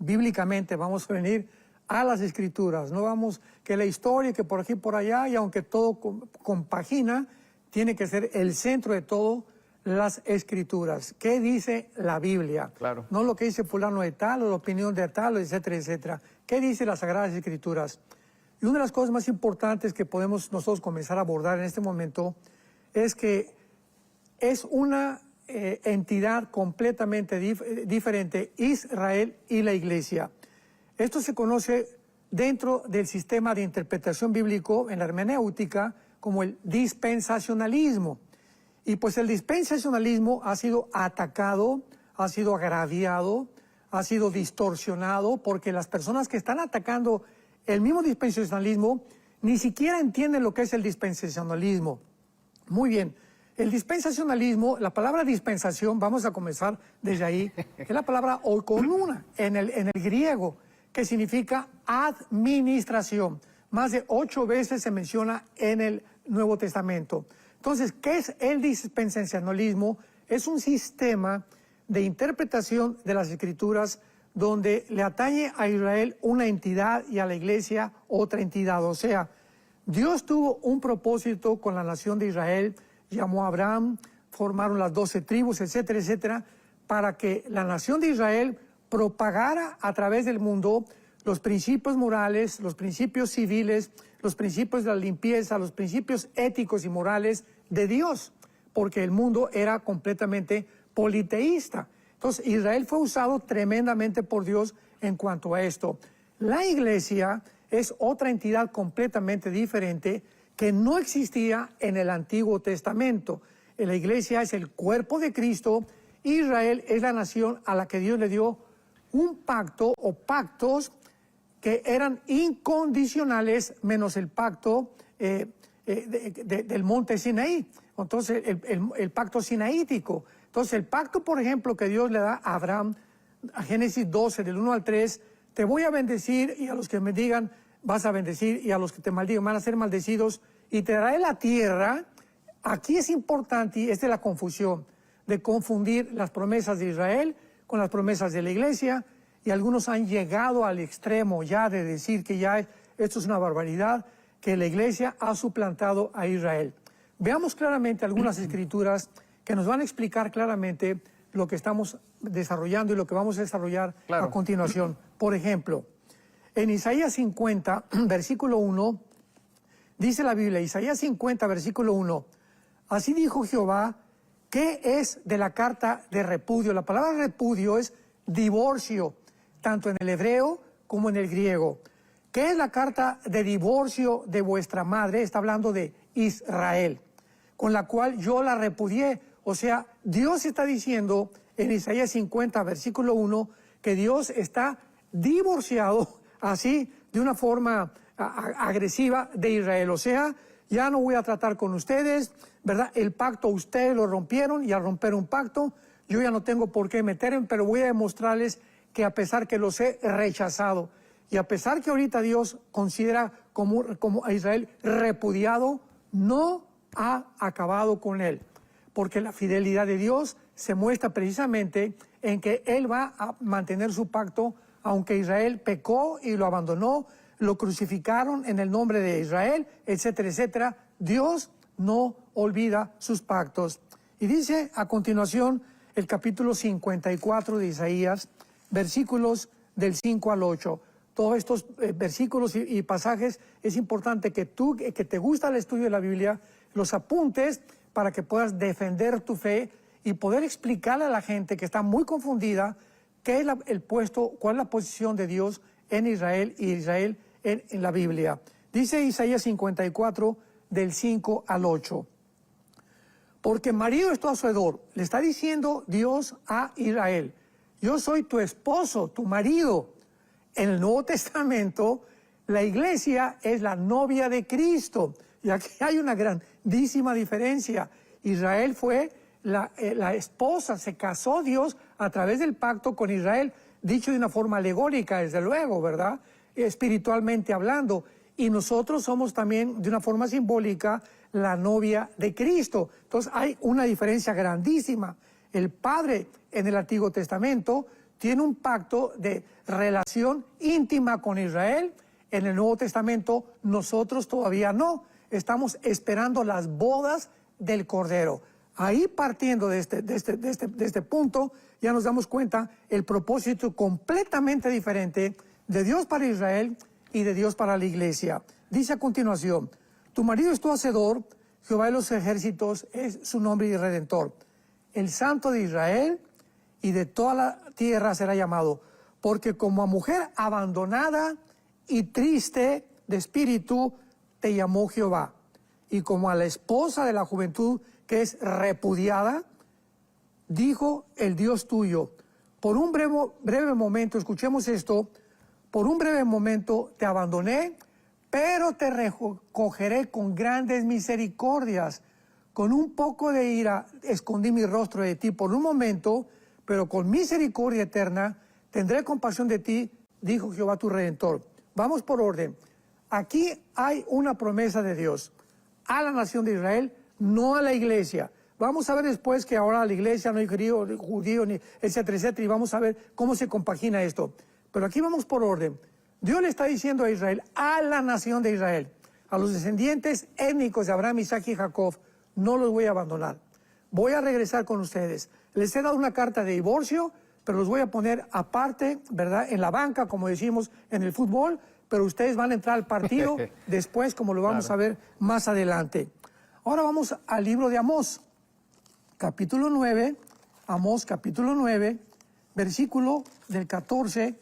bíblicamente vamos a venir a las Escrituras. No vamos que la historia, que por aquí por allá, y aunque todo compagina, tiene que ser el centro de todo las Escrituras. ¿Qué dice la Biblia? Claro. No lo que dice fulano de tal, o la opinión de tal, etcétera, etcétera. ¿Qué dice las Sagradas Escrituras? Y una de las cosas más importantes que podemos nosotros comenzar a abordar en este momento es que es una entidad completamente diferente, Israel y la Iglesia. Esto se conoce dentro del sistema de interpretación bíblico en la hermenéutica como el dispensacionalismo. Y pues el dispensacionalismo ha sido atacado, ha sido agraviado, ha sido distorsionado, porque las personas que están atacando el mismo dispensacionalismo ni siquiera entienden lo que es el dispensacionalismo. Muy bien, el dispensacionalismo, la palabra dispensación, vamos a comenzar desde ahí, es la palabra oikonomia en el griego, que significa administración. Más de 8 veces se menciona en el Nuevo Testamento. Entonces, ¿qué es el dispensacionalismo? Es un sistema de interpretación de las Escrituras donde le atañe a Israel una entidad y a la Iglesia otra entidad. O sea, Dios tuvo un propósito con la nación de Israel, llamó a Abraham, formaron las 12 tribus, etcétera, etcétera, para que la nación de Israel propagara a través del mundo los principios morales, los principios civiles, los principios de la limpieza, los principios éticos y morales de Dios, porque el mundo era completamente politeísta. Entonces, Israel fue usado tremendamente por Dios en cuanto a esto. La Iglesia es otra entidad completamente diferente que no existía en el Antiguo Testamento. La Iglesia es el cuerpo de Cristo. Israel es la nación a la que Dios le dio un pacto o pactos que eran incondicionales, menos el pacto del monte Sinaí. Entonces, el pacto sinaítico. Entonces, el pacto, por ejemplo, que Dios le da a Abraham, a Génesis 12, del 1 al 3, te voy a bendecir y a los que me digan vas a bendecir y a los que te maldigan van a ser maldecidos y te daré la tierra. Aquí es importante, y esta es la confusión, de confundir las promesas de Israel con las promesas de la Iglesia, y algunos han llegado al extremo ya de decir que ya esto es una barbaridad, que la Iglesia ha suplantado a Israel. Veamos claramente algunas escrituras que nos van a explicar claramente lo que estamos desarrollando y lo que vamos a desarrollar a continuación. Por ejemplo, en Isaías 50, versículo 1, dice la Biblia, Isaías 50, versículo 1, así dijo Jehová, ¿qué es de la carta de repudio? La palabra repudio es divorcio, tanto en el hebreo como en el griego. ¿Qué es la carta de divorcio de vuestra madre? Está hablando de Israel, con la cual yo la repudié. O sea, Dios está diciendo en Isaías 50, versículo 1, que Dios está divorciado así, de una forma agresiva de Israel. O sea, ya no voy a tratar con ustedes, ¿verdad? El pacto ustedes lo rompieron y al romper un pacto, yo ya no tengo por qué meterme, pero voy a demostrarles que a pesar que los he rechazado y a pesar que ahorita Dios considera como a Israel repudiado, no ha acabado con él. Porque la fidelidad de Dios se muestra precisamente en que Él va a mantener su pacto, aunque Israel pecó y lo abandonó, lo crucificaron en el nombre de Israel, etcétera, etcétera. Dios no olvida sus pactos. Y dice a continuación el capítulo 54 de Isaías, versículos del 5 al 8. Todos estos versículos y pasajes es importante que tú, que te gusta el estudio de la Biblia, los apuntes para que puedas defender tu fe y poder explicarle a la gente que está muy confundida qué es el puesto, cuál es la posición de Dios en Israel y Israel en la Biblia. Dice Isaías 54, del 5 al 8. Porque marido es tu hacedor, le está diciendo Dios a Israel, yo soy tu esposo, tu marido. En el Nuevo Testamento, la iglesia es la novia de Cristo. Y aquí hay una grandísima diferencia. Israel fue la esposa, se casó Dios a través del pacto con Israel, dicho de una forma alegórica, desde luego, ¿verdad? Espiritualmente hablando. Y nosotros somos también, de una forma simbólica, la novia de Cristo. Entonces hay una diferencia grandísima. El Padre en el Antiguo Testamento tiene un pacto de relación íntima con Israel. En el Nuevo Testamento nosotros todavía no. Estamos esperando las bodas del Cordero. Ahí, partiendo de este punto, ya nos damos cuenta el propósito completamente diferente de Dios para Israel y de Dios para la iglesia. Dice a continuación: tu marido es tu hacedor, Jehová de los ejércitos es su nombre y redentor. El Santo de Israel y de toda la tierra será llamado, porque como a mujer abandonada y triste de espíritu te llamó Jehová, y como a la esposa de la juventud que es repudiada, dijo el Dios tuyo, por un breve momento, escuchemos esto, por un breve momento te abandoné, pero te recogeré con grandes misericordias. Con un poco de ira escondí mi rostro de ti por un momento, pero con misericordia eterna tendré compasión de ti, dijo Jehová tu Redentor. Vamos por orden. Aquí hay una promesa de Dios a la nación de Israel, no a la iglesia. Vamos a ver después que ahora la iglesia no hay judío, ni etcétera, etcétera, y vamos a ver cómo se compagina esto. Pero aquí vamos por orden. Dios le está diciendo a Israel, a la nación de Israel, a los descendientes étnicos de Abraham, Isaac y Jacob, no los voy a abandonar. Voy a regresar con ustedes. Les he dado una carta de divorcio, pero los voy a poner aparte, ¿verdad? En la banca, como decimos en el fútbol, pero ustedes van a entrar al partido después, como lo vamos a ver más adelante. Ahora vamos al libro de Amós, capítulo 9, Amós capítulo 9, versículo del 14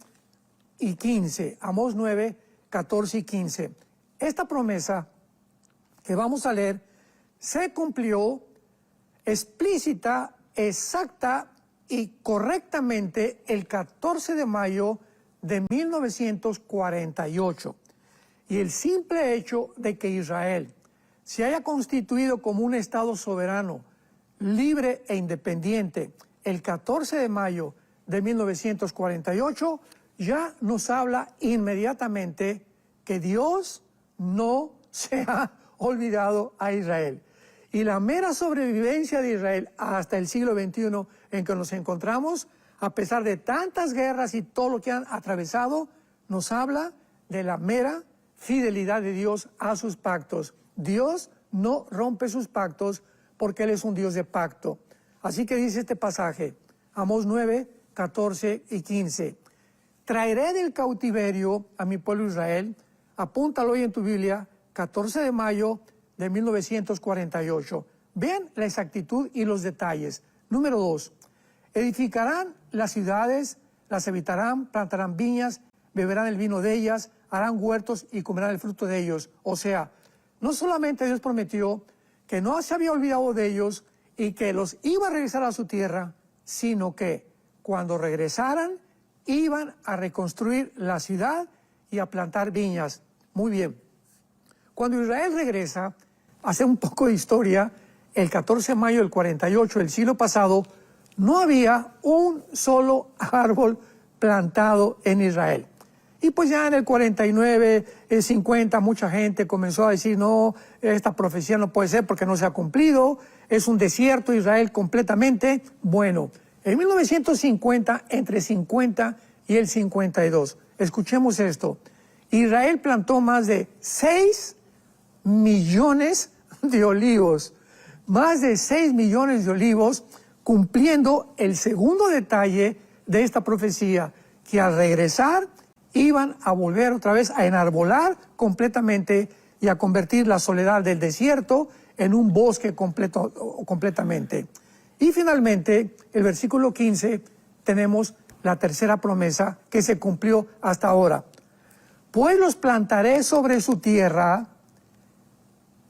y 15. Amós 9, 14 y 15. Esta promesa que vamos a leer se cumplió explícita, exacta y correctamente el 14 de mayo de 1948. Y el simple hecho de que Israel se haya constituido como un Estado soberano, libre e independiente el 14 de mayo de 1948, ya nos habla inmediatamente que Dios no se ha olvidado a Israel. Y la mera sobrevivencia de Israel hasta el siglo XXI en que nos encontramos, a pesar de tantas guerras y todo lo que han atravesado, nos habla de la mera fidelidad de Dios a sus pactos. Dios no rompe sus pactos porque Él es un Dios de pacto. Así que dice este pasaje, Amós 9, 14 y 15. Traeré del cautiverio a mi pueblo Israel, apúntalo hoy en tu Biblia, 14 de mayo de 1948. Vean la exactitud y los detalles. Número 2. Edificarán las ciudades, las habitarán, plantarán viñas, beberán el vino de ellas, harán huertos y comerán el fruto de ellos. O sea, no solamente Dios prometió que no se había olvidado de ellos y que los iba a regresar a su tierra, sino que cuando regresaran iban a reconstruir la ciudad y a plantar viñas. Muy bien. Cuando Israel regresa, hace un poco de historia, el 14 de mayo del 48, el siglo pasado, no había un solo árbol plantado en Israel. Y pues ya en el 49, el 50, mucha gente comenzó a decir, no, esta profecía no puede ser porque no se ha cumplido, es un desierto Israel completamente. Bueno, en 1950, entre 50 y el 52, escuchemos esto, Israel plantó más de 6 millones de olivos, más de 6 millones de olivos, cumpliendo el segundo detalle de esta profecía, que al regresar iban a volver otra vez a enarbolar completamente y a convertir la soledad del desierto en un bosque completamente. Y finalmente, el versículo 15, tenemos la tercera promesa que se cumplió hasta ahora. Pues los plantaré sobre su tierra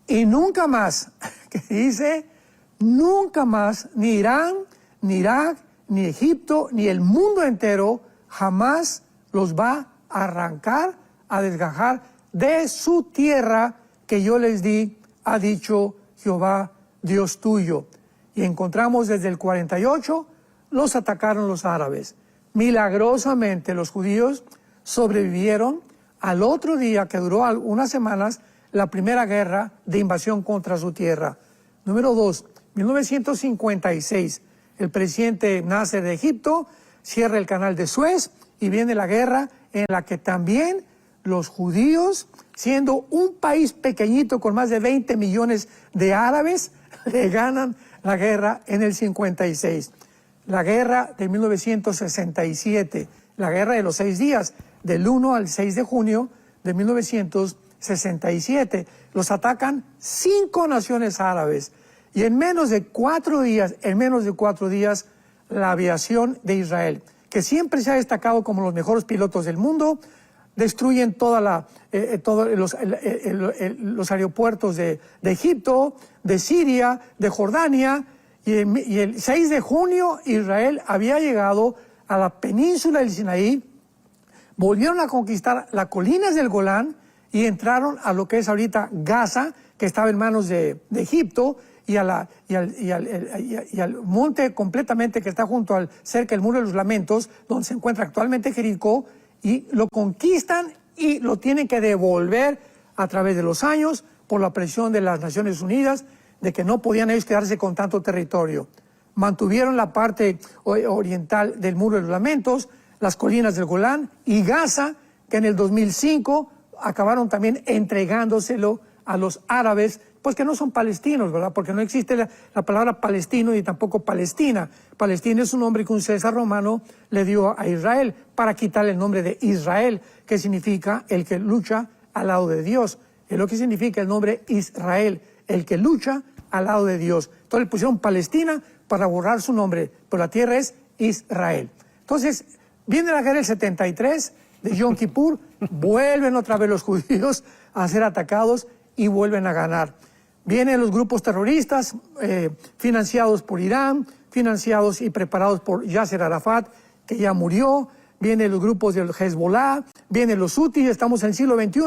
y nunca más, que dice, nunca más, ni Irán, ni Irak, ni Egipto, ni el mundo entero, jamás los va a arrancar, a desgajar de su tierra que yo les di, ha dicho Jehová, Dios tuyo. Y encontramos desde el 48, los atacaron los árabes. Milagrosamente los judíos sobrevivieron al otro día, que duró unas semanas, la primera guerra de invasión contra su tierra. Número 2, 1956, el presidente Nasser de Egipto cierra el canal de Suez y viene la guerra en la que también los judíos, siendo un país pequeñito con más de 20 millones de árabes, le ganan la guerra en el 56. La guerra de 1967, la guerra de los 6 días, del 1 al 6 de junio de 1967. Los atacan 5 naciones árabes y en menos de 4 días, la aviación de Israel, que siempre se ha destacado como los mejores pilotos del mundo, destruyen todos los aeropuertos de Egipto, de Siria, de Jordania, y el 6 de junio Israel había llegado a la península del Sinaí, volvieron a conquistar las colinas del Golán y entraron a lo que es ahorita Gaza, que estaba en manos de Egipto, y al monte completamente que está cerca del Muro de los Lamentos, donde se encuentra actualmente Jericó, y lo conquistan y lo tienen que devolver a través de los años por la presión de las Naciones Unidas, de que no podían ellos quedarse con tanto territorio. Mantuvieron la parte oriental del Muro de los Lamentos, las colinas del Golán y Gaza, que en el 2005 acabaron también entregándoselo a los árabes, pues que no son palestinos, ¿verdad? Porque no existe la palabra palestino y tampoco Palestina. Palestina es un nombre que un César romano le dio a Israel para quitarle el nombre de Israel, que significa el que lucha al lado de Dios. Es lo que significa el nombre Israel, el que lucha al lado de Dios. Entonces le pusieron Palestina para borrar su nombre, pero la tierra es Israel. Entonces viene la guerra del 73 de Yom Kippur, vuelven otra vez los judíos a ser atacados y vuelven a ganar. Vienen los grupos terroristas financiados por Irán, financiados y preparados por Yasser Arafat, que ya murió. Vienen los grupos del Hezbollah, vienen los Houthis, estamos en el siglo XXI,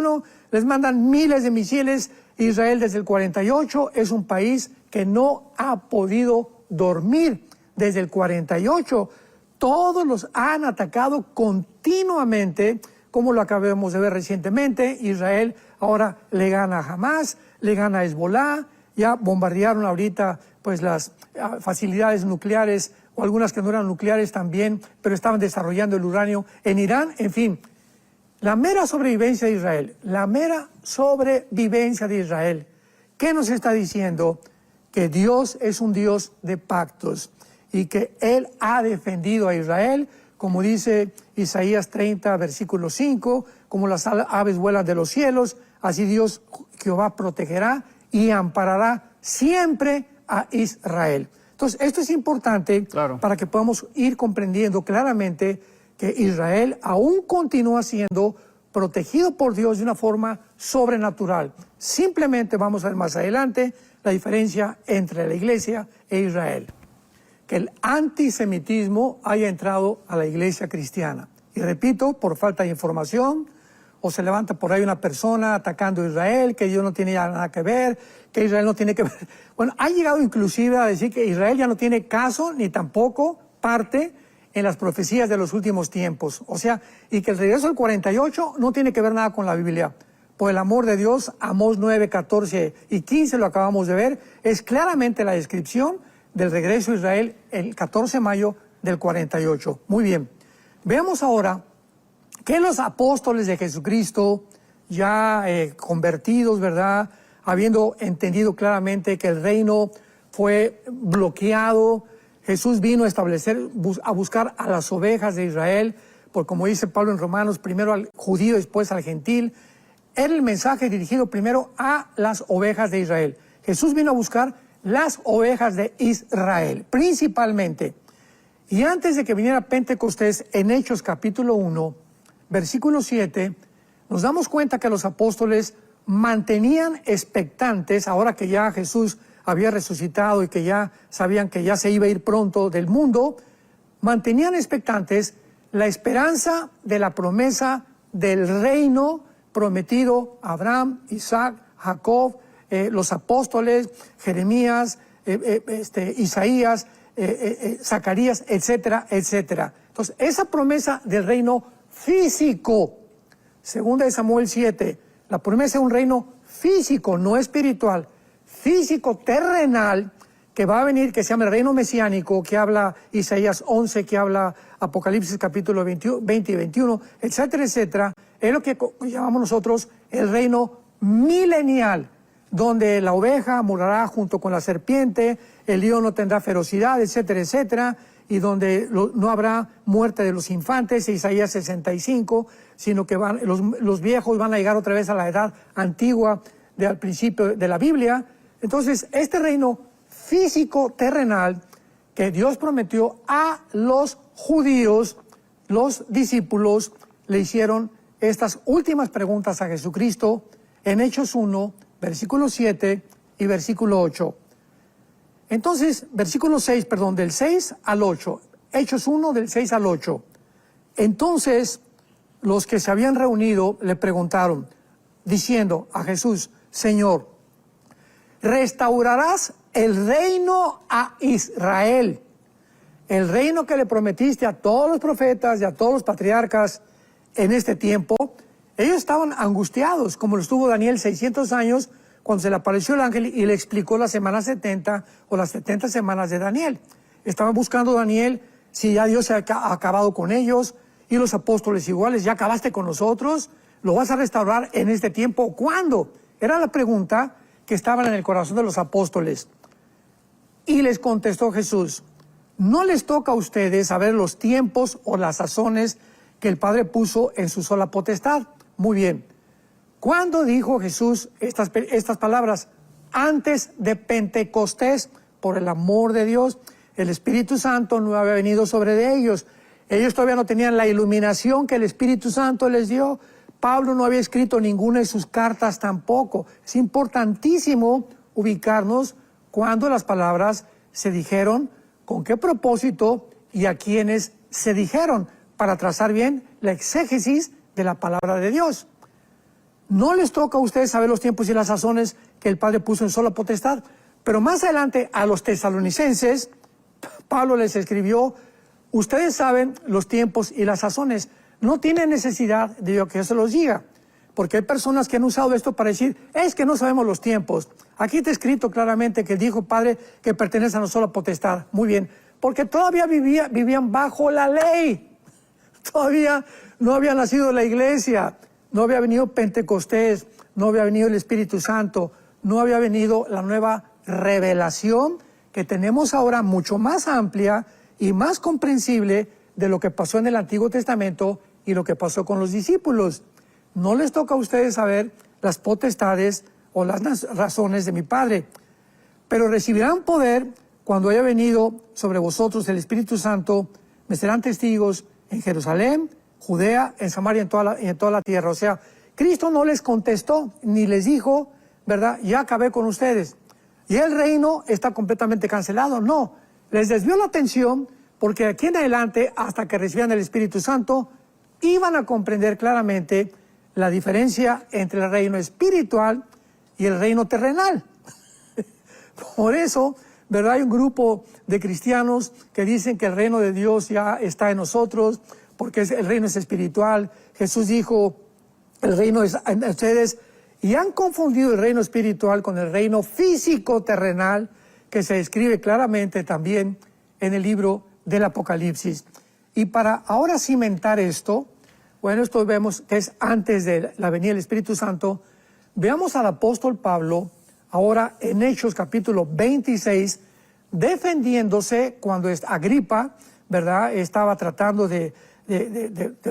les mandan miles de misiles. Israel desde el 48 es un país que no ha podido dormir desde el 48. Todos los han atacado continuamente, como lo acabamos de ver recientemente. Israel ahora le gana a Hamas, le gana a Hezbollah, ya bombardearon ahorita pues las facilidades nucleares, o algunas que no eran nucleares también, pero estaban desarrollando el uranio en Irán. En fin, la mera sobrevivencia de Israel, ¿qué nos está diciendo? Que Dios es un Dios de pactos y que Él ha defendido a Israel, como dice Isaías 30, versículo 5, como las aves vuelan de los cielos, así Dios, Jehová, protegerá y amparará siempre a Israel. Entonces, esto es importante para que podamos ir comprendiendo claramente que Israel aún continúa siendo protegido por Dios de una forma sobrenatural. Simplemente vamos a ver más adelante la diferencia entre la iglesia e Israel. Que el antisemitismo haya entrado a la iglesia cristiana. Y repito, por falta de información, o se levanta por ahí una persona atacando a Israel, que Dios no tiene ya nada que ver, que Israel no tiene que ver. Bueno, ha llegado inclusive a decir que Israel ya no tiene caso ni tampoco parte en las profecías de los últimos tiempos. O sea, y que el regreso del 48 no tiene que ver nada con la Biblia. Por el amor de Dios, Amós 9, 14 y 15, lo acabamos de ver, es claramente la descripción del regreso a Israel el 14 de mayo del 48. Muy bien. Veamos ahora que los apóstoles de Jesucristo, ya convertidos, ¿verdad?, habiendo entendido claramente que el reino fue bloqueado, Jesús vino a buscar a las ovejas de Israel, porque como dice Pablo en Romanos, primero al judío, después al gentil. Era el mensaje dirigido primero a las ovejas de Israel. Jesús vino a buscar las ovejas de Israel, principalmente. Y antes de que viniera Pentecostés, en Hechos capítulo 1, versículo 7, nos damos cuenta que los apóstoles mantenían expectantes, ahora que ya Jesús había resucitado y que ya sabían que ya se iba a ir pronto del mundo, mantenían expectantes la esperanza de la promesa del reino prometido a Abraham, Isaac, Jacob, los apóstoles, Jeremías, Isaías, Zacarías, etcétera, etcétera. Entonces, esa promesa del reino físico, segunda de Samuel 7, la promesa de un reino físico, no espiritual, físico, terrenal, que va a venir, que se llama el reino mesiánico, que habla Isaías 11, que habla Apocalipsis capítulo 20 y 21, etcétera, etcétera, es lo que llamamos nosotros el reino milenial, donde la oveja morará junto con la serpiente, el león no tendrá ferocidad, etcétera, etcétera, y donde no habrá muerte de los infantes, Isaías 65, sino que los viejos van a llegar otra vez a la edad antigua al principio de la Biblia. Entonces, este reino físico terrenal que Dios prometió a los judíos, los discípulos le hicieron estas últimas preguntas a Jesucristo en Hechos 1, versículo 7 y versículo 8. Entonces, versículo 6, perdón, del 6 al 8, Hechos 1 del 6 al 8. Entonces, los que se habían reunido le preguntaron, diciendo a Jesús, Señor, ¿restaurarás el reino a Israel? El reino que le prometiste a todos los profetas y a todos los patriarcas en este tiempo. Ellos estaban angustiados, como lo estuvo Daniel 600 años, cuando se le apareció el ángel y le explicó la semana 70 o las 70 semanas de Daniel. Estaban buscando Daniel si ya Dios se ha acabado con ellos, y los apóstoles iguales, ¿ya acabaste con nosotros? ¿Lo vas a restaurar en este tiempo? ¿Cuándo? Era la pregunta que estaba en el corazón de los apóstoles. Y les contestó Jesús, no les toca a ustedes saber los tiempos o las sazones que el Padre puso en su sola potestad. Muy bien. ¿Cuándo dijo Jesús estas palabras? Antes de Pentecostés, por el amor de Dios. El Espíritu Santo no había venido sobre ellos. Ellos todavía no tenían la iluminación que el Espíritu Santo les dio. Pablo no había escrito ninguna de sus cartas tampoco. Es importantísimo ubicarnos cuando las palabras se dijeron, con qué propósito y a quiénes se dijeron, para trazar bien la exégesis de la palabra de Dios. No les toca a ustedes saber los tiempos y las sazones que el Padre puso en sola potestad, pero más adelante a los tesalonicenses, Pablo les escribió, ustedes saben los tiempos y las sazones, no tienen necesidad de que yo se los diga, porque hay personas que han usado esto para decir, es que no sabemos los tiempos. Aquí está escrito claramente que dijo Padre que pertenece a una sola potestad. Muy bien, porque todavía vivían bajo la ley, todavía no había nacido la iglesia, no había venido Pentecostés, no había venido el Espíritu Santo, no había venido la nueva revelación que tenemos ahora mucho más amplia y más comprensible de lo que pasó en el Antiguo Testamento y lo que pasó con los discípulos. No les toca a ustedes saber las potestades o las razones de mi Padre, pero recibirán poder cuando haya venido sobre vosotros el Espíritu Santo, me serán testigos en Jerusalén, Judea, en Samaria y en toda la tierra. O sea, Cristo no les contestó ni les dijo, ¿verdad? Ya acabé con ustedes. Y el reino está completamente cancelado. No, les desvió la atención porque aquí en adelante, hasta que recibieran el Espíritu Santo, iban a comprender claramente la diferencia entre el reino espiritual y el reino terrenal. Por eso, ¿verdad? Hay un grupo de cristianos que dicen que el reino de Dios ya está en nosotros, porque el reino es espiritual. Jesús dijo, el reino es en ustedes, y han confundido el reino espiritual con el reino físico terrenal, que se describe claramente también en el libro del Apocalipsis. Y para ahora cimentar esto, bueno, esto vemos que es antes de la venida del Espíritu Santo, veamos al apóstol Pablo, ahora en Hechos capítulo 26, defendiéndose cuando Agripa, ¿verdad?, estaba tratando de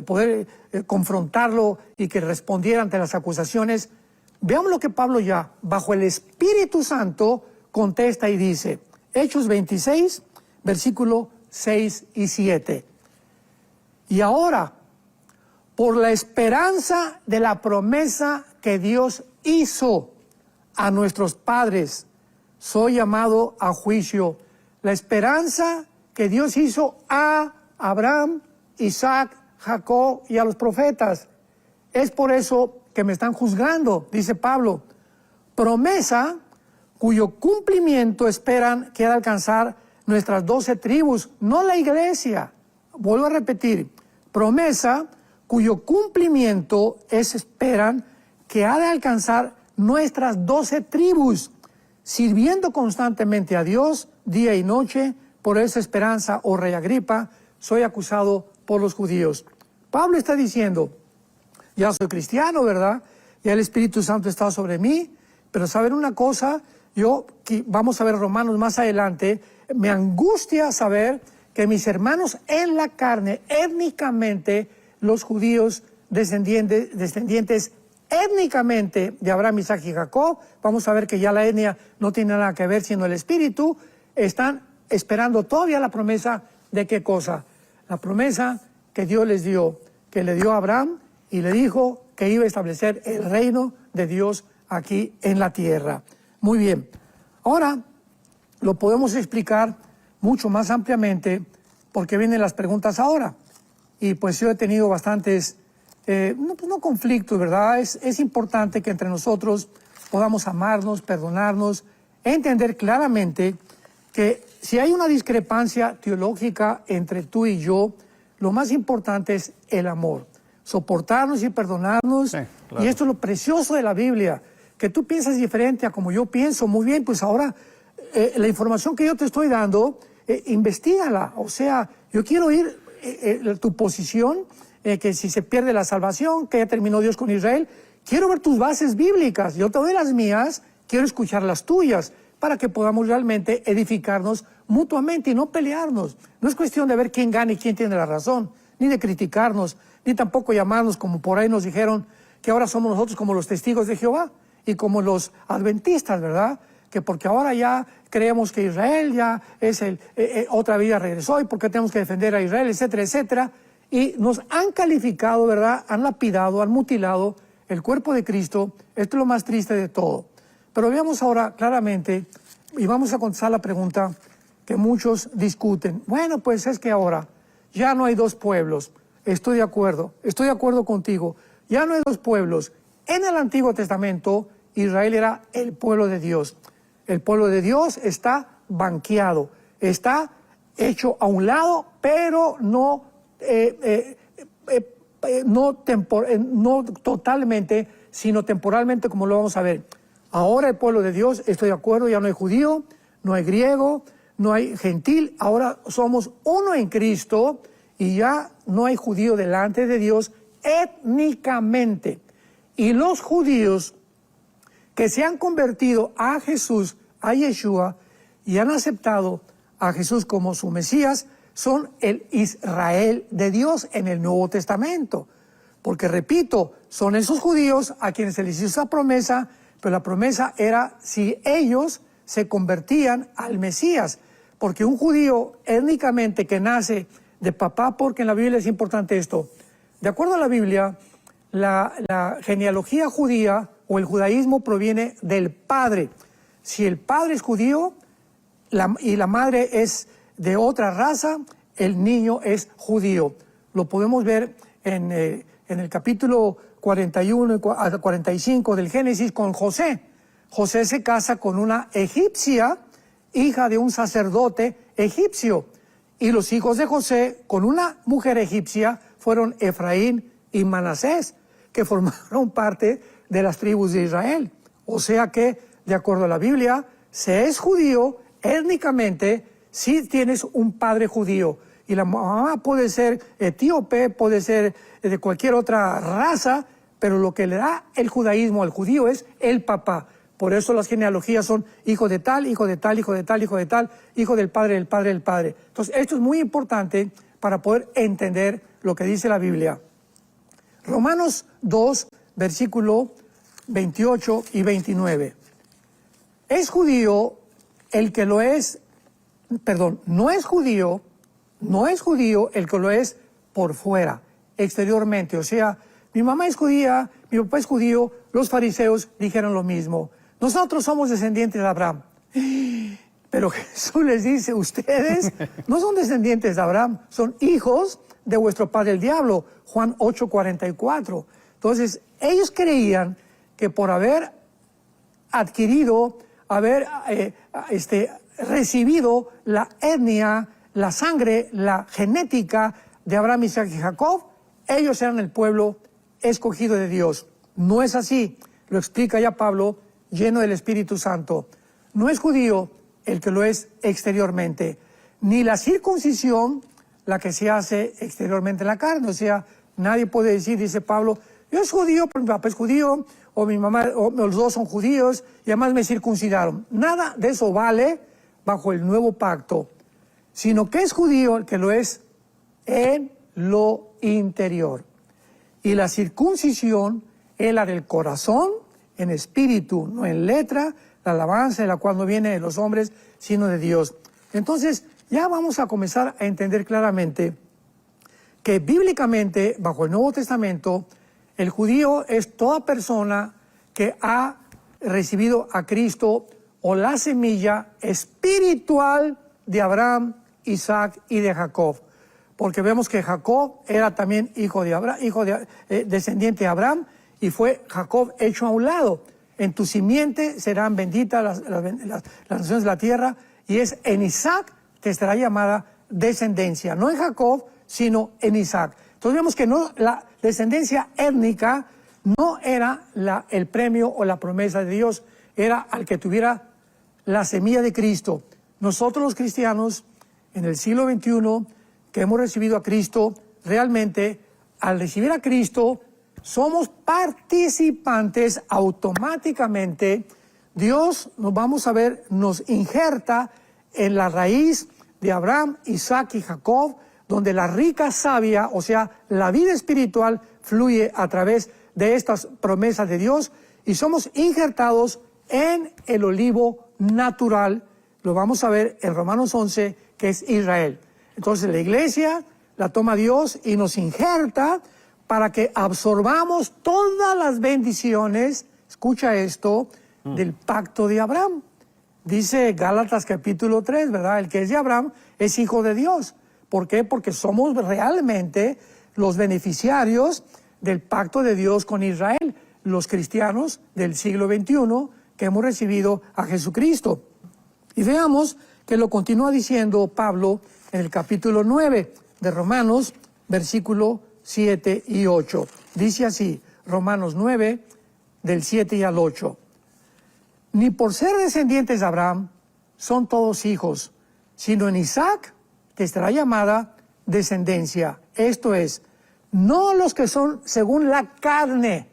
poder confrontarlo y que respondiera ante las acusaciones. Veamos lo que Pablo ya, bajo el Espíritu Santo, contesta y dice, Hechos 26, versículo 6 y 7. Y ahora, por la esperanza de la promesa que Dios hizo a nuestros padres, soy llamado a juicio. La esperanza que Dios hizo a Abraham, Isaac, Jacob y a los profetas. Es por eso que me están juzgando, dice Pablo. Promesa cuyo cumplimiento esperan que ha de alcanzar nuestras 12 tribus, no la iglesia. Vuelvo a repetir, promesa cuyo cumplimiento esperan que ha de alcanzar nuestras 12 tribus, sirviendo constantemente a Dios día y noche. Por esa esperanza, oh rey Agripa, soy acusado por los judíos. Pablo está diciendo, ya soy cristiano, ¿verdad? Ya el Espíritu Santo está sobre mí, pero ¿saben una cosa? Vamos a ver Romanos más adelante, me angustia saber que mis hermanos en la carne, étnicamente, los judíos descendientes étnicamente de Abraham, Isaac y Jacob, vamos a ver que ya la etnia no tiene nada que ver sino el espíritu, están esperando todavía la promesa de ¿qué cosa? La promesa que Dios les dio, que le dio a Abraham y le dijo que iba a establecer el reino de Dios aquí en la tierra. Muy bien, ahora lo podemos explicar mucho más ampliamente porque vienen las preguntas ahora. Y pues yo he tenido bastantes, no conflictos, ¿verdad? Es importante que entre nosotros podamos amarnos, perdonarnos, entender claramente que si hay una discrepancia teológica entre tú y yo, lo más importante es el amor, soportarnos y perdonarnos. Sí, claro. Y esto es lo precioso de la Biblia, que tú piensas diferente a como yo pienso. Muy bien, pues ahora la información que yo te estoy dando, investígala. O sea, yo quiero oír tu posición, que si se pierde la salvación, que ya terminó Dios con Israel. Quiero ver tus bases bíblicas. Yo te doy las mías, quiero escuchar las tuyas, para que podamos realmente edificarnos mutuamente y no pelearnos. No es cuestión de ver quién gana y quién tiene la razón, ni de criticarnos, ni tampoco llamarnos, como por ahí nos dijeron, que ahora somos nosotros como los testigos de Jehová y como los adventistas, ¿verdad? Que porque ahora ya creemos que Israel ya es otra vida regresó y porque tenemos que defender a Israel, etcétera, etcétera. Y nos han calificado, ¿verdad? Han lapidado, han mutilado el cuerpo de Cristo. Esto es lo más triste de todo. Pero veamos ahora claramente, y vamos a contestar la pregunta que muchos discuten. Bueno, pues es que ahora ya no hay dos pueblos. Estoy de acuerdo contigo. Ya no hay dos pueblos. En el Antiguo Testamento, Israel era el pueblo de Dios. El pueblo de Dios está banqueado, está hecho a un lado, pero no totalmente, sino temporalmente, como lo vamos a ver. Ahora el pueblo de Dios, estoy de acuerdo, ya no hay judío, no hay griego, no hay gentil, ahora somos uno en Cristo y ya no hay judío delante de Dios étnicamente. Y los judíos que se han convertido a Jesús, a Yeshua, y han aceptado a Jesús como su Mesías, son el Israel de Dios en el Nuevo Testamento. Porque, repito, son esos judíos a quienes se les hizo esa promesa, pero la promesa era si ellos se convertían al Mesías. Porque un judío étnicamente que nace de papá, porque en la Biblia es importante esto. De acuerdo a la Biblia, la genealogía judía o el judaísmo proviene del padre. Si el padre es judío y la madre es de otra raza, el niño es judío. Lo podemos ver en el capítulo 41 a 45 del Génesis con José. José se casa con una egipcia, hija de un sacerdote egipcio. Y los hijos de José con una mujer egipcia fueron Efraín y Manasés, que formaron parte de las tribus de Israel. O sea que, de acuerdo a la Biblia, se es judío étnicamente si tienes un padre judío. Y la mamá puede ser etíope, puede ser de cualquier otra raza, pero lo que le da el judaísmo al judío es el papá. Por eso las genealogías son hijo de tal, hijo de tal, hijo de tal, hijo de tal, hijo del padre, del padre, del padre. Entonces, esto es muy importante para poder entender lo que dice la Biblia. Romanos 2, versículo 28 y 29. Es judío el que lo es, perdón, no es judío el que lo es por fuera, exteriormente. O sea, mi mamá es judía, mi papá es judío, los fariseos dijeron lo mismo. Nosotros somos descendientes de Abraham. Pero Jesús les dice, ustedes no son descendientes de Abraham, son hijos de vuestro padre el diablo. Juan 8:44. Entonces, ellos creían que por haber adquirido, recibido la etnia, la sangre, la genética de Abraham, Isaac y Jacob, ellos eran el pueblo escogido de Dios. No es así, lo explica ya Pablo, lleno del Espíritu Santo. No es judío el que lo es exteriormente, ni la circuncisión la que se hace exteriormente en la carne. O sea, nadie puede decir, dice Pablo, yo soy judío, pero mi papá es judío, o mi mamá, o los dos son judíos, y además me circuncidaron. Nada de eso vale bajo el nuevo pacto, sino que es judío el que lo es en lo interior. Y la circuncisión es la del corazón, en espíritu, no en letra, la alabanza de la cual no viene de los hombres, sino de Dios. Entonces, ya vamos a comenzar a entender claramente que bíblicamente, bajo el Nuevo Testamento, el judío es toda persona que ha recibido a Cristo o la semilla espiritual de Abraham, Isaac y de Jacob. Porque vemos que Jacob era también hijo de Abraham, descendiente de Abraham, y fue Jacob hecho a un lado. En tu simiente serán benditas las naciones de la tierra, y es en Isaac te estará llamada descendencia. No en Jacob, sino en Isaac. Entonces vemos que no, la descendencia étnica no era el premio o la promesa de Dios, era al que tuviera la semilla de Cristo. Nosotros los cristianos, en el siglo XXI, que hemos recibido a Cristo, realmente, al recibir a Cristo, somos participantes automáticamente. Dios, nos injerta en la raíz de Abraham, Isaac y Jacob, donde la rica savia, o sea, la vida espiritual, fluye a través de estas promesas de Dios, y somos injertados en el olivo natural. Lo vamos a ver en Romanos 11, que es Israel. Entonces la iglesia la toma Dios y nos injerta para que absorbamos todas las bendiciones, escucha esto, del pacto de Abraham. Dice Gálatas capítulo 3, ¿verdad? El que es de Abraham es hijo de Dios. ¿Por qué? Porque somos realmente los beneficiarios del pacto de Dios con Israel, los cristianos del siglo XXI que hemos recibido a Jesucristo. Y veamos que lo continúa diciendo Pablo en el capítulo 9 de Romanos, versículo 7 y 8. Dice así, Romanos 9, del 7 y al 8. Ni por ser descendientes de Abraham son todos hijos, sino en Isaac te estará llamada descendencia. Esto es, no los que son según la carne.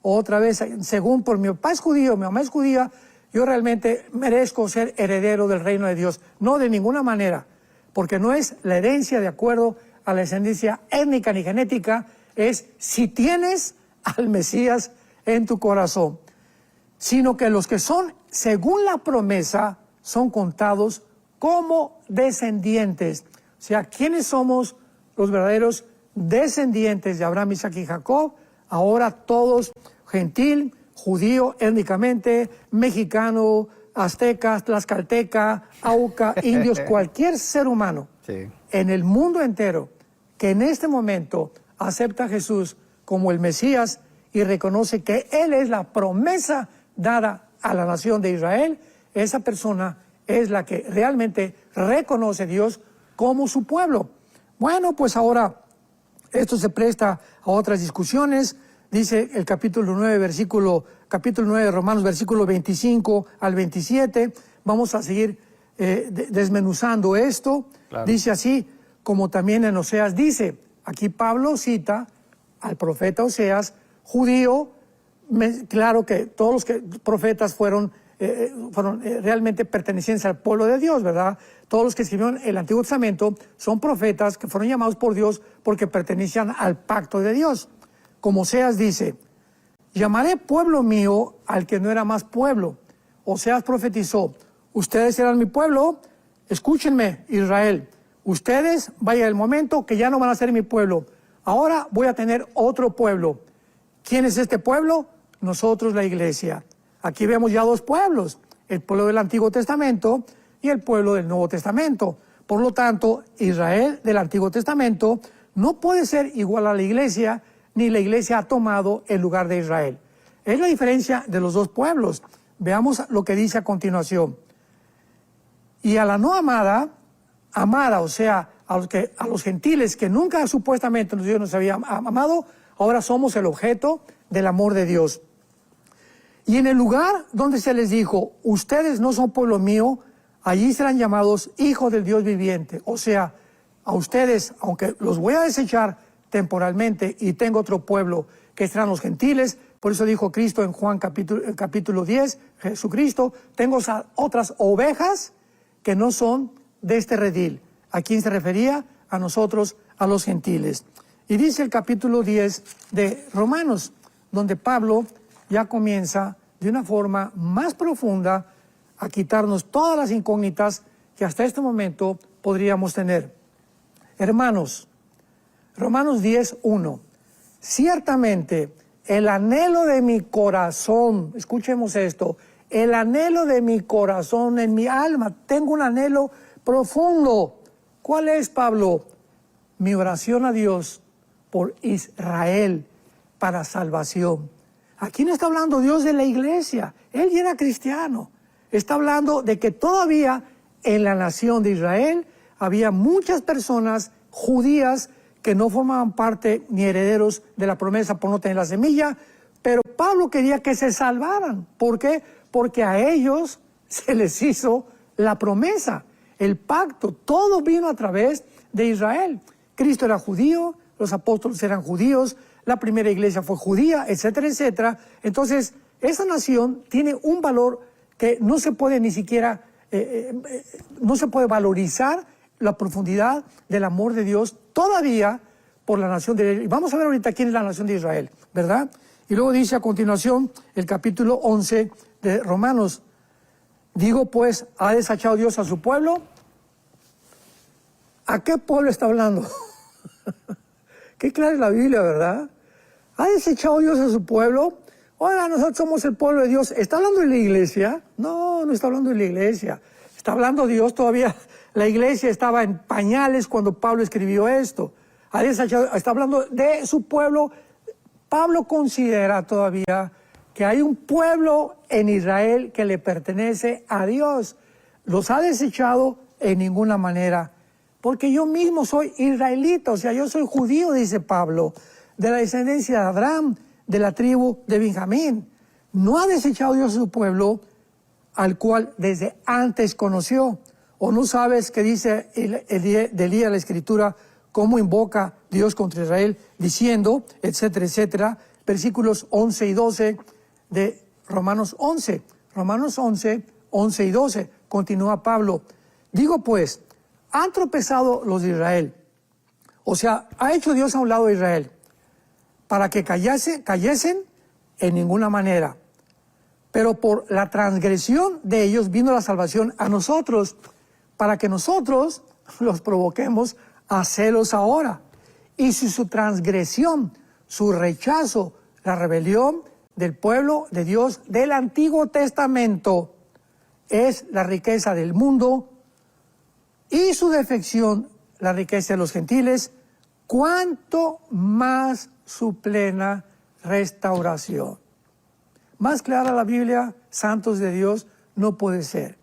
Otra vez, según por mi papá es judío, mi mamá es judía, yo realmente merezco ser heredero del reino de Dios. No, de ninguna manera, porque no es la herencia de acuerdo a la descendencia étnica ni genética, es si tienes al Mesías en tu corazón, sino que los que son según la promesa son contados como descendientes. O sea, ¿quiénes somos los verdaderos descendientes de Abraham, Isaac y Jacob? Ahora todos, gentil, judío étnicamente, mexicano, azteca, tlaxcalteca, auca, indios, cualquier ser humano en el mundo entero que en este momento acepta a Jesús como el Mesías y reconoce que Él es la promesa dada a la nación de Israel, esa persona es la que realmente reconoce a Dios como su pueblo. Bueno, pues ahora esto se presta a otras discusiones. Dice el capítulo 9 de Romanos, versículo 25 al 27. Vamos a seguir desmenuzando esto. Claro. Dice así, como también en Oseas dice. Aquí Pablo cita al profeta Oseas, judío. Claro que todos los profetas fueron realmente pertenecientes al pueblo de Dios, ¿verdad? Todos los que escribieron el Antiguo Testamento son profetas que fueron llamados por Dios porque pertenecían al pacto de Dios. Como Oseas dice, llamaré pueblo mío al que no era más pueblo. Oseas profetizó, ustedes eran mi pueblo, escúchenme, Israel. Ustedes, vaya el momento que ya no van a ser mi pueblo. Ahora voy a tener otro pueblo. ¿Quién es este pueblo? Nosotros, la iglesia. Aquí vemos ya dos pueblos, el pueblo del Antiguo Testamento y el pueblo del Nuevo Testamento. Por lo tanto, Israel del Antiguo Testamento no puede ser igual a la iglesia, ni la iglesia ha tomado el lugar de Israel. Es la diferencia de los dos pueblos. Veamos lo que dice a continuación. Y a la no amada, o sea, a los gentiles que nunca supuestamente Dios nos había amado, ahora somos el objeto del amor de Dios. Y en el lugar donde se les dijo, ustedes no son pueblo mío, allí serán llamados hijos del Dios viviente. O sea, a ustedes, aunque los voy a desechar temporalmente y tengo otro pueblo que serán los gentiles, por eso dijo Cristo en Juan capítulo 10, Jesucristo, tengo otras ovejas que no son de este redil. ¿A quién se refería? A nosotros, a los gentiles. Y dice el capítulo 10 de Romanos, donde Pablo ya comienza de una forma más profunda a quitarnos todas las incógnitas que hasta este momento podríamos tener. Hermanos, Romanos 10:1. Ciertamente, el anhelo de mi corazón, escuchemos esto, el anhelo de mi corazón en mi alma, tengo un anhelo profundo. ¿Cuál es, Pablo? Mi oración a Dios por Israel para salvación. Aquí no está hablando Dios de la iglesia, Él ya era cristiano. Está hablando de que todavía en la nación de Israel había muchas personas judías que no formaban parte ni herederos de la promesa por no tener la semilla, pero Pablo quería que se salvaran. ¿Por qué? Porque a ellos se les hizo la promesa, el pacto, todo vino a través de Israel. Cristo era judío, los apóstoles eran judíos, la primera iglesia fue judía, etcétera, etcétera. Entonces, esa nación tiene un valor que no se puede ni siquiera, no se puede valorizar la profundidad del amor de Dios todavía por la nación de Israel. Y vamos a ver ahorita quién es la nación de Israel, ¿verdad? Y luego dice a continuación el capítulo 11 de Romanos. Digo pues, ¿ha desechado Dios a su pueblo? ¿A qué pueblo está hablando? Qué clara es la Biblia, ¿verdad? ¿Ha desechado Dios a su pueblo? Oiga, nosotros somos el pueblo de Dios. ¿Está hablando de la iglesia? No, no está hablando de la iglesia. Está hablando Dios todavía. La iglesia estaba en pañales cuando Pablo escribió esto. Ha desechado, está hablando de su pueblo. Pablo considera todavía que hay un pueblo en Israel que le pertenece a Dios. ¿Los ha desechado? En ninguna manera. Porque yo mismo soy israelita, o sea, yo soy judío, dice Pablo, de la descendencia de Abraham, de la tribu de Benjamín. No ha desechado Dios a su pueblo, al cual desde antes conoció. ¿O no sabes qué dice de Elías la Escritura, cómo invoca Dios contra Israel, diciendo, etcétera, etcétera, versículos 11 y 12 de Romanos 11. Romanos 11, 11 y 12, continúa Pablo. Digo pues, han tropezado los de Israel. O sea, ha hecho Dios a un lado de Israel para que cayesen en ninguna manera. Pero por la transgresión de ellos vino la salvación a nosotros, para que nosotros los provoquemos a celos ahora. Y si su transgresión, su rechazo, la rebelión del pueblo de Dios del Antiguo Testamento es la riqueza del mundo, y su defección, la riqueza de los gentiles, cuánto más su plena restauración. Más clara la Biblia, santos de Dios, no puede ser.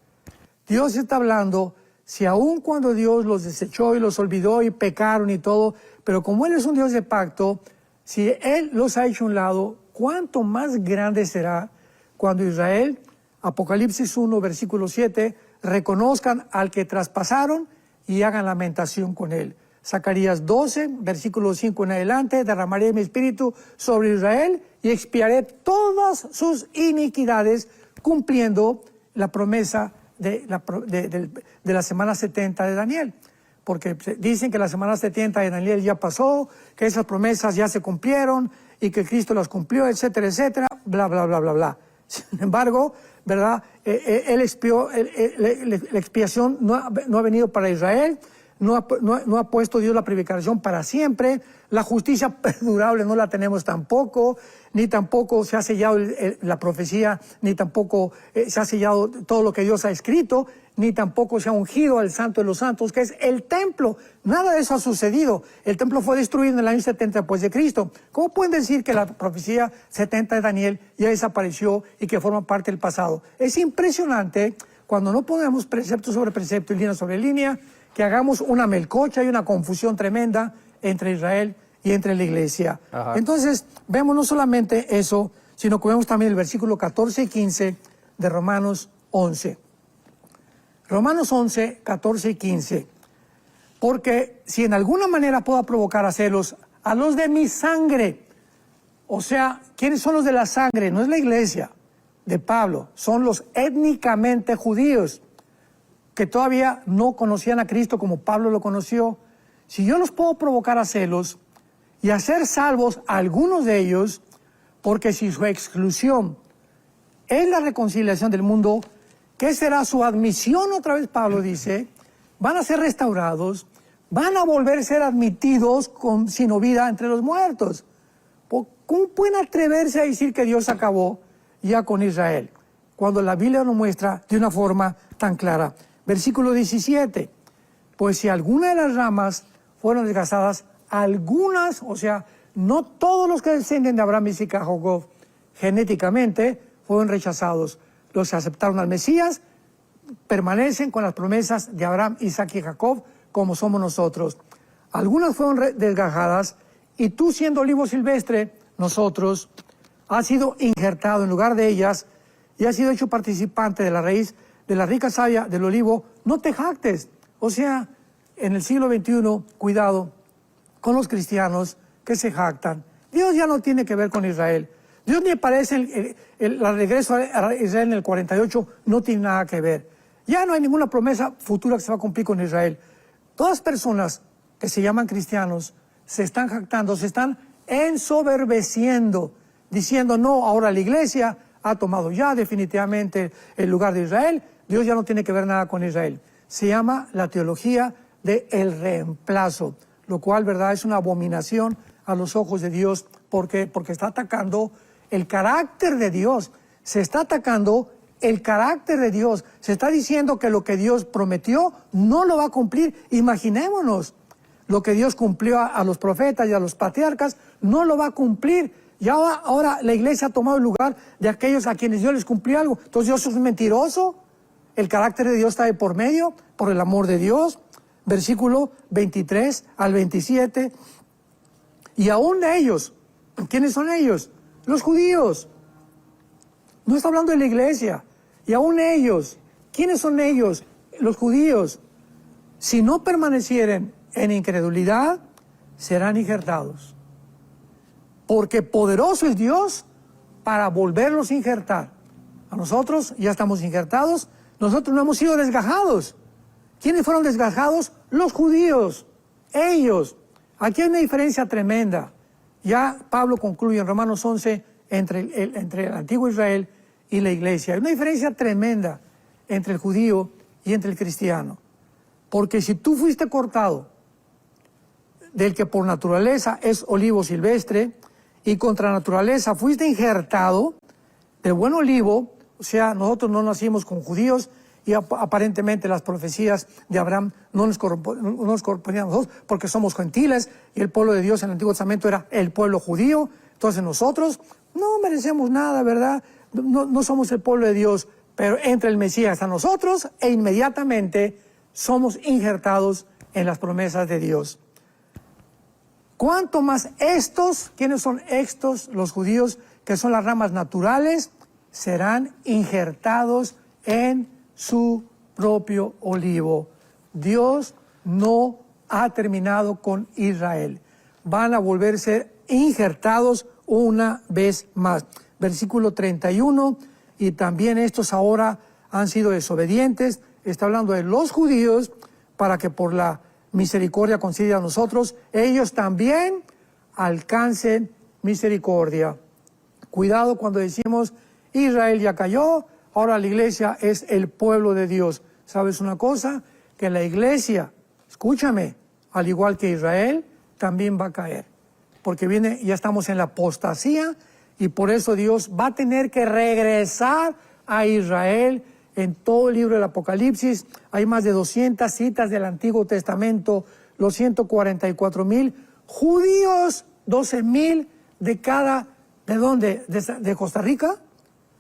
Dios está hablando, si aun cuando Dios los desechó y los olvidó y pecaron y todo, pero como Él es un Dios de pacto, si Él los ha hecho a un lado, cuánto más grande será cuando Israel, Apocalipsis 1, versículo 7, reconozcan al que traspasaron y hagan lamentación con él. Zacarías 12, versículo 5 en adelante, derramaré mi espíritu sobre Israel y expiaré todas sus iniquidades, cumpliendo la promesa de la semana 70 de Daniel. Porque dicen que la semana 70 de Daniel ya pasó, que esas promesas ya se cumplieron y que Cristo las cumplió, etcétera, etcétera, bla, bla, bla, bla, bla. Sin embargo, ¿verdad? La expiación no ha venido para Israel, no ha puesto Dios la prevaricación para siempre, la justicia perdurable no la tenemos tampoco, ni tampoco se ha sellado la profecía, ni tampoco se ha sellado todo lo que Dios ha escrito, ni tampoco se ha ungido al Santo de los Santos, que es el templo. Nada de eso ha sucedido. El templo fue destruido en el año 70 después de Cristo. ¿Cómo pueden decir que la profecía 70 de Daniel ya desapareció y que forma parte del pasado? Es impresionante cuando no ponemos precepto sobre precepto y línea sobre línea, que hagamos una melcocha y una confusión tremenda entre Israel y entre la iglesia. Ajá. Entonces, vemos no solamente eso, sino que vemos también el versículo 14 y 15 de Romanos 11. Romanos 11, 14 y 15. Porque si en alguna manera puedo provocar a celos a los de mi sangre, o sea, ¿quiénes son los de la sangre? No es la iglesia de Pablo, son los étnicamente judíos que todavía no conocían a Cristo como Pablo lo conoció. Si yo los puedo provocar a celos y hacer salvos a algunos de ellos, porque si su exclusión es la reconciliación del mundo, ¿qué será su admisión? Otra vez Pablo dice, van a ser restaurados, van a volver a ser admitidos sin vida entre los muertos. ¿Cómo pueden atreverse a decir que Dios acabó ya con Israel? Cuando la Biblia nos muestra de una forma tan clara. Versículo 17. Pues si alguna de las ramas fueron desgastadas, algunas, o sea, no todos los que descienden de Abraham, Isaac y Jacob genéticamente fueron rechazados. Los que aceptaron al Mesías permanecen con las promesas de Abraham, Isaac y Jacob, como somos nosotros. Algunas fueron desgajadas, y tú, siendo olivo silvestre, nosotros, has sido injertado en lugar de ellas y has sido hecho participante de la raíz de la rica savia del olivo. No te jactes. O sea, en el siglo XXI, cuidado con los cristianos que se jactan. Dios ya no tiene que ver con Israel. Dios ni parece el regreso a Israel en el 48, no tiene nada que ver. Ya no hay ninguna promesa futura que se va a cumplir con Israel. Todas personas que se llaman cristianos se están jactando, se están ensoberbeciendo, diciendo, no, ahora la iglesia ha tomado ya definitivamente el lugar de Israel, Dios ya no tiene que ver nada con Israel. Se llama la teología del reemplazo, lo cual, verdad, es una abominación a los ojos de Dios, porque está atacando el carácter de Dios, se está atacando el carácter de Dios, se está diciendo que lo que Dios prometió no lo va a cumplir. Imaginémonos, lo que Dios cumplió a los profetas y a los patriarcas, no lo va a cumplir. Y ahora la iglesia ha tomado el lugar de aquellos a quienes Dios les cumplió algo. Entonces Dios es un mentiroso. El carácter de Dios está de por medio, por el amor de Dios. Versículo 23 al 27. Y aún de ellos, ¿quiénes son ellos? Los judíos. No está hablando de la iglesia. Y aún ellos, ¿quiénes son ellos? Los judíos. Si no permanecieren en incredulidad, serán injertados. Porque poderoso es Dios para volverlos a injertar. A nosotros ya estamos injertados, nosotros no hemos sido desgajados. ¿Quiénes fueron desgajados? Los judíos, ellos. Aquí hay una diferencia tremenda. Ya Pablo concluye en Romanos 11 entre el antiguo Israel y la iglesia. Hay una diferencia tremenda entre el judío y entre el cristiano. Porque si tú fuiste cortado del que por naturaleza es olivo silvestre, y contra naturaleza fuiste injertado del buen olivo, o sea, nosotros no nacimos con judíos, y aparentemente las profecías de Abraham no nos correspondían a nosotros, porque somos gentiles, y el pueblo de Dios en el Antiguo Testamento era el pueblo judío. Entonces nosotros no merecemos nada, ¿verdad? No somos el pueblo de Dios, pero entra el Mesías a nosotros, e inmediatamente somos injertados en las promesas de Dios. ¿Cuánto más estos? ¿Quiénes son estos? Los judíos, que son las ramas naturales, serán injertados en su propio olivo. Dios no ha terminado con Israel. Van a volverse injertados una vez más. Versículo 31, y también estos ahora han sido desobedientes. Está hablando de los judíos, para que por la misericordia concedida a nosotros, ellos también alcancen misericordia. Cuidado cuando decimos, Israel ya cayó, ahora la iglesia es el pueblo de Dios. ¿Sabes una cosa? Que la iglesia, escúchame, al igual que Israel, también va a caer. Porque ya estamos en la apostasía, y por eso Dios va a tener que regresar a Israel. En todo el libro del Apocalipsis hay más de 200 citas del Antiguo Testamento, los 144,000 judíos, 12,000 de cada, ¿de dónde? ¿De Costa Rica?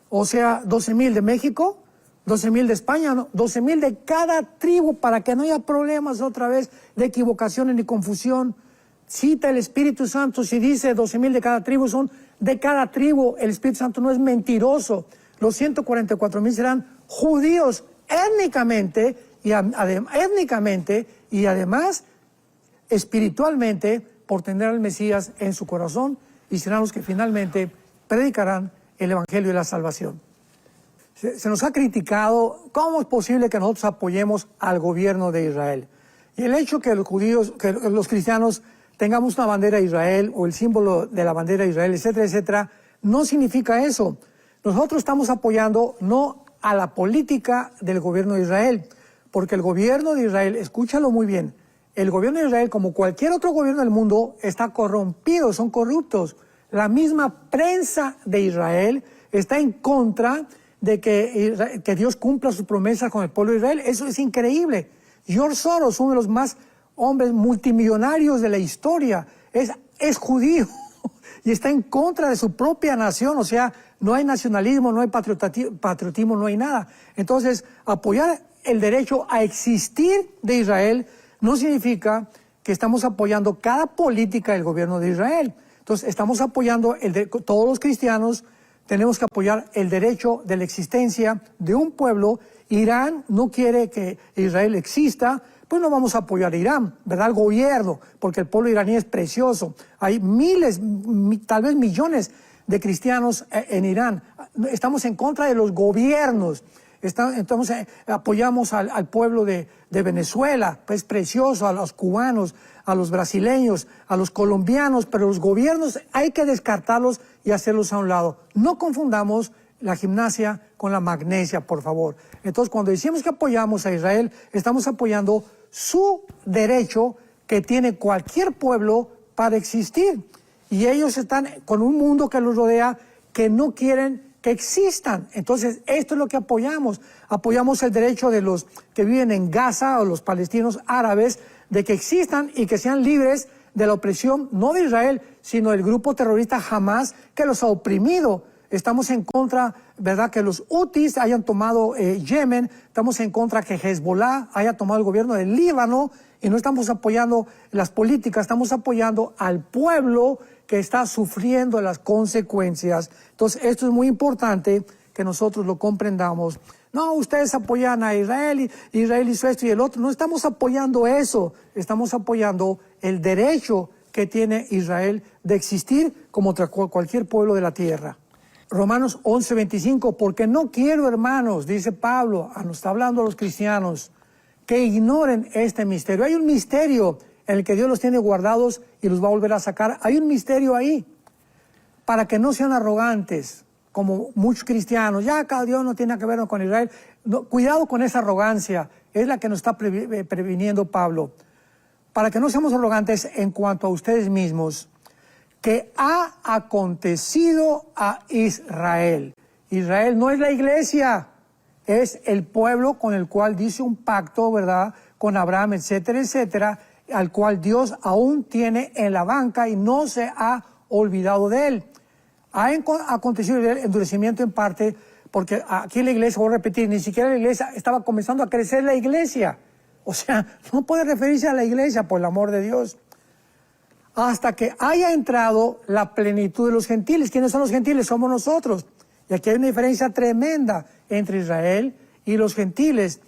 O sea, 12,000 de México, 12,000 de España, ¿no? 12,000 de cada tribu, para que no haya problemas otra vez de equivocaciones ni confusión. Cita el Espíritu Santo, si dice 12,000 de cada tribu, son de cada tribu. El Espíritu Santo no es mentiroso. Los 144,000 serán judíos étnicamente y además espiritualmente por tener al Mesías en su corazón, y serán los que finalmente predicarán el Evangelio de la salvación. Se nos ha criticado cómo es posible que nosotros apoyemos al gobierno de Israel. Y el hecho que los cristianos tengamos una bandera de Israel o el símbolo de la bandera de Israel, etcétera, etcétera, no significa eso. Nosotros estamos apoyando no a la política del gobierno de Israel, porque el gobierno de Israel, escúchalo muy bien, el gobierno de Israel, como cualquier otro gobierno del mundo, está corrompido, son corruptos. La misma prensa de Israel está en contra de que Dios cumpla sus promesas con el pueblo de Israel. Eso es increíble. George Soros, uno de los más hombres multimillonarios de la historia, es judío y está en contra de su propia nación. O sea, no hay nacionalismo, no hay patriotismo, no hay nada. Entonces, apoyar el derecho a existir de Israel no significa que estamos apoyando cada política del gobierno de Israel. Entonces, estamos apoyando, todos los cristianos tenemos que apoyar el derecho de la existencia de un pueblo. Irán no quiere que Israel exista, pues no vamos a apoyar a Irán, ¿verdad? El gobierno, porque el pueblo iraní es precioso. Hay miles, tal vez millones de cristianos en Irán. Estamos en contra de los gobiernos. Entonces apoyamos al pueblo de Venezuela, pues precioso, a los cubanos, a los brasileños, a los colombianos, pero los gobiernos hay que descartarlos y hacerlos a un lado. No confundamos la gimnasia con la magnesia, por favor. Entonces, cuando decimos que apoyamos a Israel, estamos apoyando su derecho que tiene cualquier pueblo para existir. Y ellos están con un mundo que los rodea que no quieren que existan. Entonces, esto es lo que apoyamos. Apoyamos el derecho de los que viven en Gaza o los palestinos árabes de que existan y que sean libres de la opresión, no de Israel, sino del grupo terrorista Hamas que los ha oprimido. Estamos en contra, ¿verdad?, que los Hutis hayan tomado Yemen. Estamos en contra que Hezbollah haya tomado el gobierno del Líbano. Y no estamos apoyando las políticas, estamos apoyando al pueblo que está sufriendo las consecuencias. Entonces, esto es muy importante que nosotros lo comprendamos. No, ustedes apoyan a Israel, y Israel hizo esto y el otro. No estamos apoyando eso, estamos apoyando el derecho que tiene Israel de existir como cualquier pueblo de la tierra. Romanos 11:25, porque no quiero, hermanos, dice Pablo, nos está hablando a los cristianos, que ignoren este misterio. Hay un misterio en el que Dios los tiene guardados y los va a volver a sacar. Hay un misterio ahí, para que no sean arrogantes, como muchos cristianos. Ya, Dios no tiene que ver con Israel. No, cuidado con esa arrogancia, es la que nos está previniendo Pablo. Para que no seamos arrogantes en cuanto a ustedes mismos, que ha acontecido a Israel. Israel no es la iglesia, es el pueblo con el cual dice un pacto, ¿verdad?, con Abraham, etcétera, etcétera, al cual Dios aún tiene en la banca y no se ha olvidado de él. Ha acontecido el endurecimiento en parte porque aquí en la iglesia, voy a repetir, ni siquiera la iglesia estaba comenzando a crecer la iglesia. O sea, no puede referirse a la iglesia, por el amor de Dios. Hasta que haya entrado la plenitud de los gentiles. ¿Quiénes son los gentiles? Somos nosotros. Y aquí hay una diferencia tremenda entre Israel y los gentiles.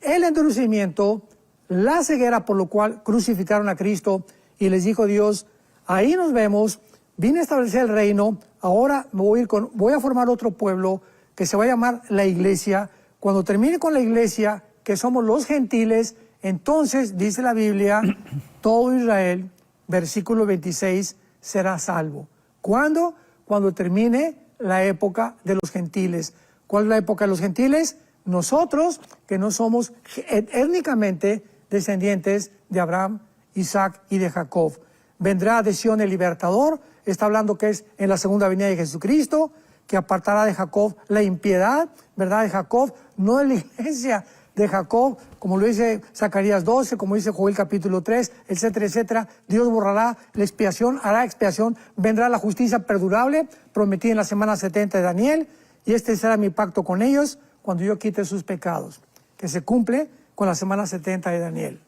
El endurecimiento, la ceguera por lo cual crucificaron a Cristo, y les dijo Dios, ahí nos vemos, vine a establecer el reino, ahora voy a formar otro pueblo que se va a llamar la iglesia. Cuando termine con la iglesia, que somos los gentiles, entonces, dice la Biblia, todo Israel, versículo 26, será salvo. ¿Cuándo? Cuando termine la época de los gentiles. ¿Cuál es la época de los gentiles? Nosotros, que no somos étnicamente descendientes de Abraham, Isaac y de Jacob. Vendrá de Sión el libertador, está hablando que es en la segunda venida de Jesucristo, que apartará de Jacob la impiedad, ¿verdad?, de Jacob, no de la iglesia de Jacob, como lo dice Zacarías 12, como dice Joel capítulo 3, etcétera, etcétera. Dios borrará la expiación, hará expiación, vendrá la justicia perdurable, prometida en la semana 70 de Daniel, y este será mi pacto con ellos cuando yo quite sus pecados, que se cumple con la semana 70 de Daniel.